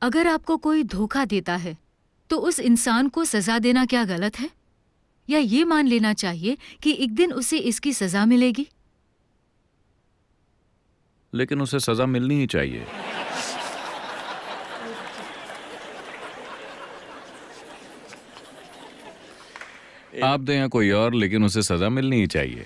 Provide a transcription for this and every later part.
अगर आपको कोई धोखा देता है तो उस इंसान को सजा देना क्या गलत है? या ये मान लेना चाहिए कि एक दिन उसे इसकी सजा मिलेगी? लेकिन उसे सजा मिलनी ही चाहिए। आप दें या कोई और, लेकिन उसे सजा मिलनी ही चाहिए।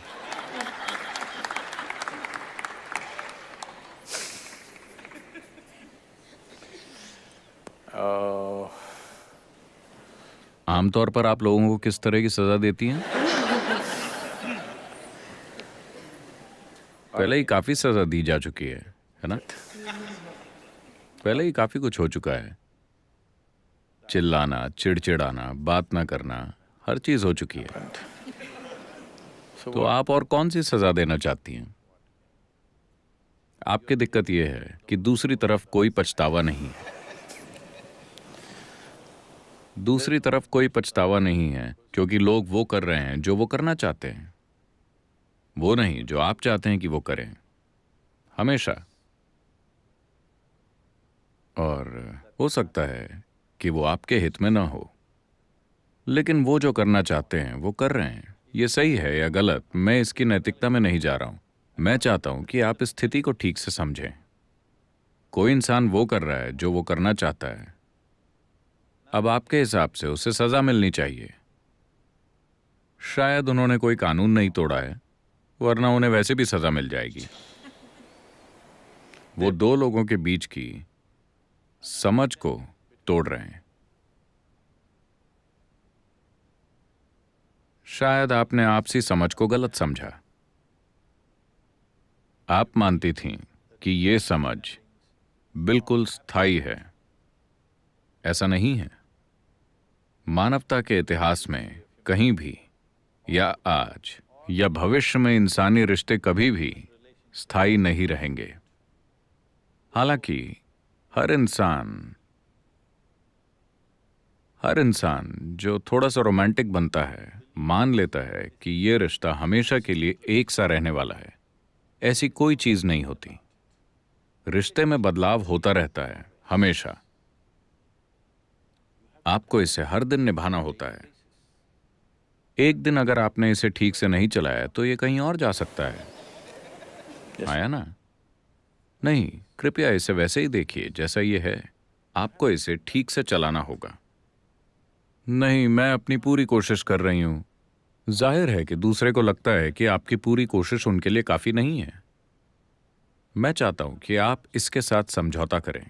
आमतौर पर आप लोगों को किस तरह की सजा देती हैं? पहले ही काफी सजा दी जा चुकी है ना? पहले ही काफी कुछ हो चुका है। चिल्लाना, चिड़चिड़ाना, बात ना करना, हर चीज हो चुकी है। तो आप और कौन सी सजा देना चाहती हैं? आपकी दिक्कत यह है कि दूसरी तरफ कोई पछतावा नहीं है। दूसरी तरफ कोई पछतावा नहीं है क्योंकि लोग वो कर रहे हैं जो वो करना चाहते हैं, वो नहीं जो आप चाहते हैं कि वो करें, हमेशा। और हो सकता है कि वो आपके हित में ना हो, लेकिन वो जो करना चाहते हैं वो कर रहे हैं। ये सही है या गलत, मैं इसकी नैतिकता में नहीं जा रहा हूं। मैं चाहता हूं कि आप इस स्थिति को ठीक से समझें। कोई इंसान वो कर रहा है जो वो करना चाहता है। अब आपके हिसाब से उसे सजा मिलनी चाहिए। शायद उन्होंने कोई कानून नहीं तोड़ा है, वरना उन्हें वैसे भी सजा मिल जाएगी। वो दो लोगों के बीच की समझ को तोड़ रहे हैं। शायद आपने आपसी समझ को गलत समझा। आप मानती थीं कि ये समझ बिल्कुल स्थायी है। ऐसा नहीं है। मानवता के इतिहास में कहीं भी, या आज या भविष्य में, इंसानी रिश्ते कभी भी स्थायी नहीं रहेंगे। हालांकि हर इंसान जो थोड़ा सा रोमांटिक बनता है, मान लेता है कि ये रिश्ता हमेशा के लिए एक सा रहने वाला है। ऐसी कोई चीज नहीं होती। रिश्ते में बदलाव होता रहता है, हमेशा। आपको इसे हर दिन निभाना होता है। एक दिन अगर आपने इसे ठीक से नहीं चलाया तो ये कहीं और जा सकता है। आया ना? नहीं, कृपया इसे वैसे ही देखिए जैसा ये है। आपको इसे ठीक से चलाना होगा। नहीं, मैं अपनी पूरी कोशिश कर रही हूं। जाहिर है कि दूसरे को लगता है कि आपकी पूरी कोशिश उनके लिए काफी नहीं है। मैं चाहता हूं कि आप इसके साथ समझौता करें।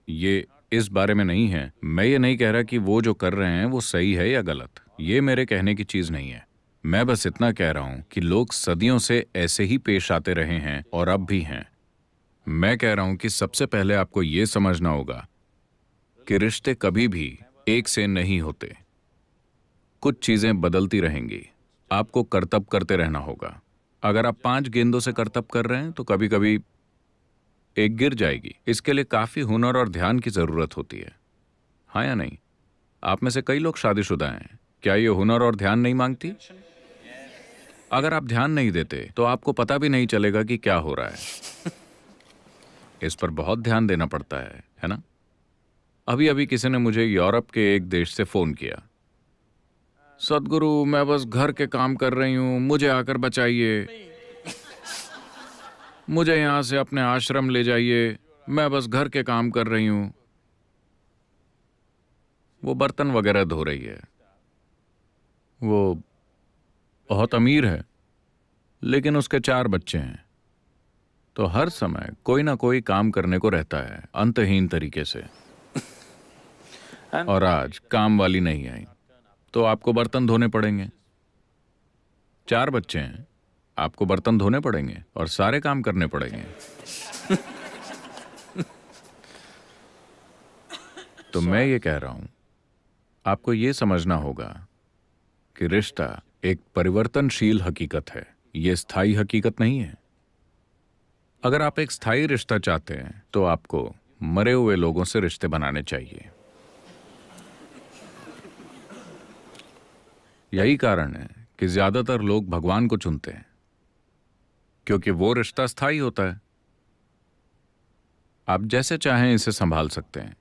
ये इस बारे में नहीं है। मैं ये नहीं कह रहा कि वो जो कर रहे हैं वो सही है या गलत। ये मेरे कहने की चीज नहीं है। मैं बस इतना कह रहा हूं कि लोग सदियों से ऐसे ही पेश आते रहे हैं और अब भी हैं। मैं कह रहा हूं कि सबसे पहले आपको ये समझना होगा कि रिश्ते कभी भी एक से नहीं होते। कुछ चीजें बदलती रहेंगी। आपको करतब करते रहना होगा। अगर आप 5 गेंदों से करतब कर रहे हैं तो कभी कभी एक गिर जाएगी। इसके लिए काफी हुनर और ध्यान की जरूरत होती है। हाँ या नहीं? आप में से कई लोग शादीशुदा हैं। क्या ये हुनर और ध्यान नहीं मांगती? अगर आप ध्यान नहीं देते तो आपको पता भी नहीं चलेगा कि क्या हो रहा है। इस पर बहुत ध्यान देना पड़ता है ना? अभी अभी किसी ने मुझे यूरोप के एक देश से फोन किया। सदगुरु, मैं बस घर के काम कर रही हूं, मुझे आकर बचाइए। मुझे यहां से अपने आश्रम ले जाइए, मैं बस घर के काम कर रही हूं। वो बर्तन वगैरह धो रही है। वो बहुत अमीर है, लेकिन उसके 4 बच्चे हैं। तो हर समय कोई ना कोई काम करने को रहता है, अंतहीन तरीके से। और आज काम वाली नहीं आई तो आपको बर्तन धोने पड़ेंगे। 4 बच्चे हैं, आपको बर्तन धोने पड़ेंगे और सारे काम करने पड़ेंगे। तो मैं ये कह रहा हूं, आपको ये समझना होगा कि रिश्ता एक परिवर्तनशील हकीकत है। ये स्थायी हकीकत नहीं है। अगर आप एक स्थायी रिश्ता चाहते हैं तो आपको मरे हुए लोगों से रिश्ते बनाने चाहिए। यही कारण है कि ज्यादातर लोग भगवान को चुनते हैं, क्योंकि वो रिश्ता स्थायी होता है। आप जैसे चाहें इसे संभाल सकते हैं।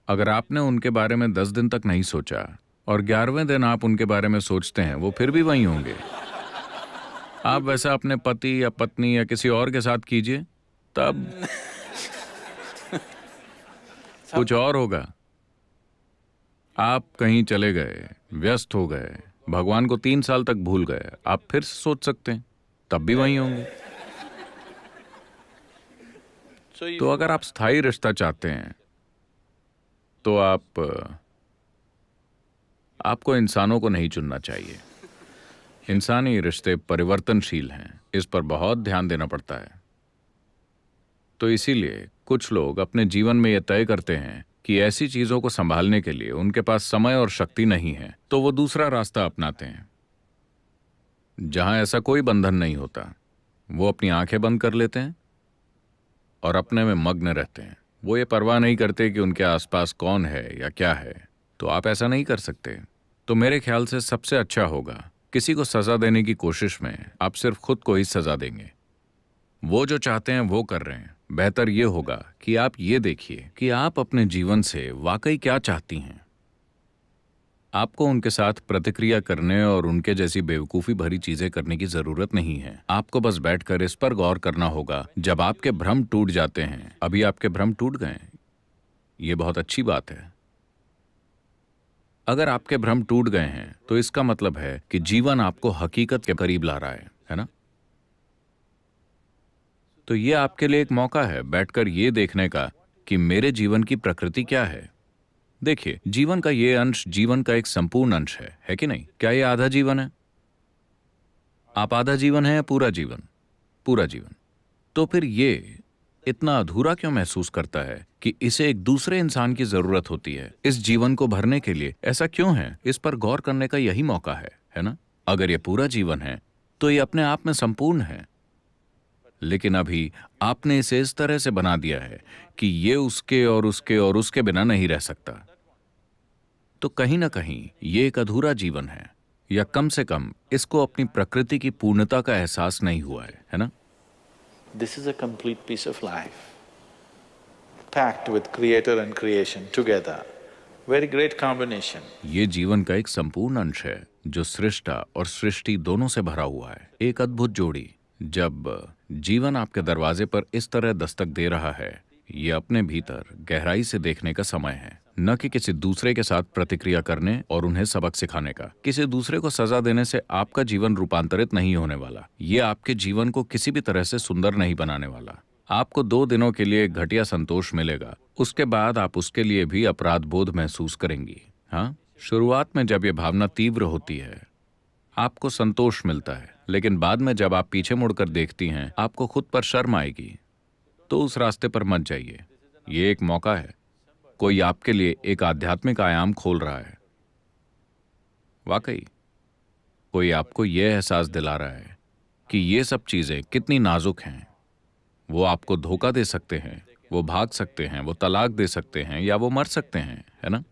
अगर आपने उनके बारे में 10 दिन तक नहीं सोचा और 11वें दिन आप उनके बारे में सोचते हैं, वो फिर भी वहीं होंगे। आप वैसा अपने पति या पत्नी या किसी और के साथ कीजिए, तब कुछ और होगा। आप कहीं चले गए, व्यस्त हो गए, भगवान को 3 साल तक भूल गए, आप फिर से सोच सकते हैं, तब भी वहीं होंगे। तो अगर आप स्थायी रिश्ता चाहते हैं तो आपको इंसानों को नहीं चुनना चाहिए। इंसानी रिश्ते परिवर्तनशील हैं, इस पर बहुत ध्यान देना पड़ता है। तो इसीलिए कुछ लोग अपने जीवन में यह तय करते हैं कि ऐसी चीजों को संभालने के लिए उनके पास समय और शक्ति नहीं है, तो वो दूसरा रास्ता अपनाते हैं जहां ऐसा कोई बंधन नहीं होता। वो अपनी आंखें बंद कर लेते हैं और अपने में मग्न रहते हैं। वो ये परवाह नहीं करते कि उनके आसपास कौन है या क्या है। तो आप ऐसा नहीं कर सकते। तो मेरे ख्याल से सबसे अच्छा होगा, किसी को सजा देने की कोशिश में आप सिर्फ खुद को ही सजा देंगे। वो जो चाहते हैं वो कर रहे हैं। बेहतर ये होगा कि आप ये देखिए कि आप अपने जीवन से वाकई क्या चाहती हैं। आपको उनके साथ प्रतिक्रिया करने और उनके जैसी बेवकूफ़ी भरी चीजें करने की जरूरत नहीं है। आपको बस बैठकर इस पर गौर करना होगा। जब आपके भ्रम टूट जाते हैं, अभी आपके भ्रम टूट गए, ये बहुत अच्छी बात है। अगर आपके भ्रम टूट गए हैं तो इसका मतलब है कि जीवन आपको हकीकत के करीब ला रहा है ना? तो ये आपके लिए एक मौका है बैठकर ये देखने का कि मेरे जीवन की प्रकृति क्या है। देखिए, जीवन का ये अंश जीवन का एक संपूर्ण अंश है कि नहीं? क्या ये आधा जीवन है? आप आधा जीवन है या पूरा जीवन? पूरा जीवन। तो फिर ये इतना अधूरा क्यों महसूस करता है कि इसे एक दूसरे इंसान की जरूरत होती है इस जीवन को भरने के लिए? ऐसा क्यों है? इस पर गौर करने का यही मौका है ना? अगर ये पूरा जीवन है तो ये अपने आप में संपूर्ण है, लेकिन अभी आपने इसे इस तरह से बना दिया है कि ये उसके और उसके और उसके बिना नहीं रह सकता। तो कहीं ना कहीं ये एक अधूरा जीवन है, या कम से कम इसको अपनी प्रकृति की पूर्णता का एहसास नहीं हुआ है ना? This is a complete piece of life, packed with creator and creation together. Very great combination. ये जीवन का एक संपूर्ण अंश है जो सृष्टा और सृष्टि दोनों से भरा हुआ है। एक अद्भुत जोड़ी। जब जीवन आपके दरवाजे पर इस तरह दस्तक दे रहा है, ये अपने भीतर गहराई से देखने का समय है, न कि किसी दूसरे के साथ प्रतिक्रिया करने और उन्हें सबक सिखाने का। किसी दूसरे को सजा देने से आपका जीवन रूपांतरित नहीं होने वाला। ये आपके जीवन को किसी भी तरह से सुंदर नहीं बनाने वाला। आपको 2 दिनों के लिए एक घटिया संतोष मिलेगा, उसके बाद आप उसके लिए भी अपराध बोध महसूस करेंगी। हाँ, शुरुआत में जब ये भावना तीव्र होती है आपको संतोष मिलता है, लेकिन बाद में जब आप पीछे मुड़कर देखती हैं आपको खुद पर शर्म आएगी। तो उस रास्ते पर मत जाइए। ये एक मौका है, कोई आपके लिए एक आध्यात्मिक आयाम खोल रहा है। वाकई कोई आपको यह एहसास दिला रहा है कि ये सब चीजें कितनी नाजुक हैं। वो आपको धोखा दे सकते हैं, वो भाग सकते हैं, वो तलाक दे सकते हैं, या वो मर सकते हैं, है ना?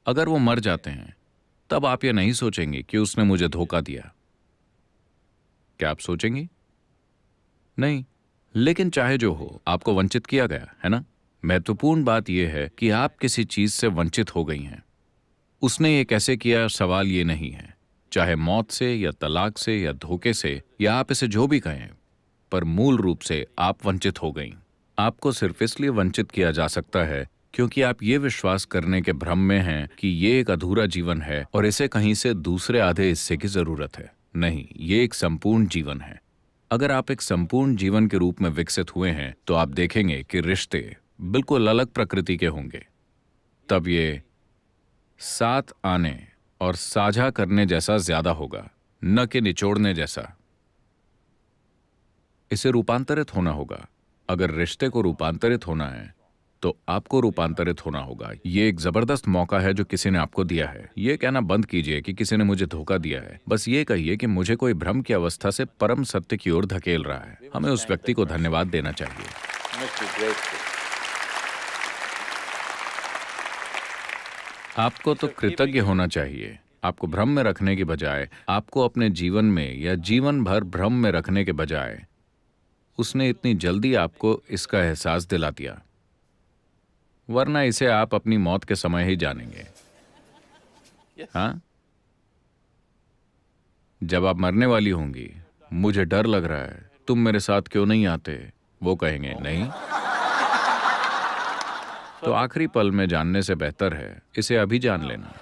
अगर वो मर जाते हैं तब आप ये नहीं सोचेंगे कि उसने मुझे धोखा दिया। क्या आप सोचेंगी? नहीं। लेकिन चाहे जो हो, आपको वंचित किया गया है ना? महत्वपूर्ण बात यह है कि आप किसी चीज से वंचित हो गई हैं। उसने ये कैसे किया, सवाल ये नहीं है। चाहे मौत से या तलाक से या धोखे से, या आप इसे जो भी कहें, पर मूल रूप से आप वंचित हो गईं। आपको सिर्फ इसलिए वंचित किया जा सकता है क्योंकि आप ये विश्वास करने के भ्रम में हैं कि ये एक अधूरा जीवन है और इसे कहीं से दूसरे आधे हिस्से की जरूरत है। नहीं, ये एक संपूर्ण जीवन है। अगर आप एक संपूर्ण जीवन के रूप में विकसित हुए हैं तो आप देखेंगे कि रिश्ते बिल्कुल अलग प्रकृति के होंगे। तब ये साथ आने और साझा करने जैसा ज्यादा होगा, न कि निचोड़ने जैसा। इसे रूपांतरित होना होगा। अगर रिश्ते को रूपांतरित होना है तो आपको रूपांतरित होना होगा। ये एक जबरदस्त मौका है जो किसी ने आपको दिया है। ये कहना बंद कीजिए कि किसी ने मुझे धोखा दिया है। बस ये कहिए कि मुझे कोई भ्रम की अवस्था से परम सत्य की ओर धकेल रहा है। हमें उस व्यक्ति को धन्यवाद देना चाहिए। आपको तो कृतज्ञ होना चाहिए। आपको भ्रम में रखने की बजाय, आपको अपने जीवन में या जीवन भर भ्रम में रखने के बजाय उसने इतनी जल्दी आपको इसका एहसास दिला दिया। वरना इसे आप अपनी मौत के समय ही जानेंगे। हाँ, जब आप मरने वाली होंगी, मुझे डर लग रहा है, तुम मेरे साथ क्यों नहीं आते, वो कहेंगे नहीं। तो आखिरी पल में जानने से बेहतर है इसे अभी जान लेना।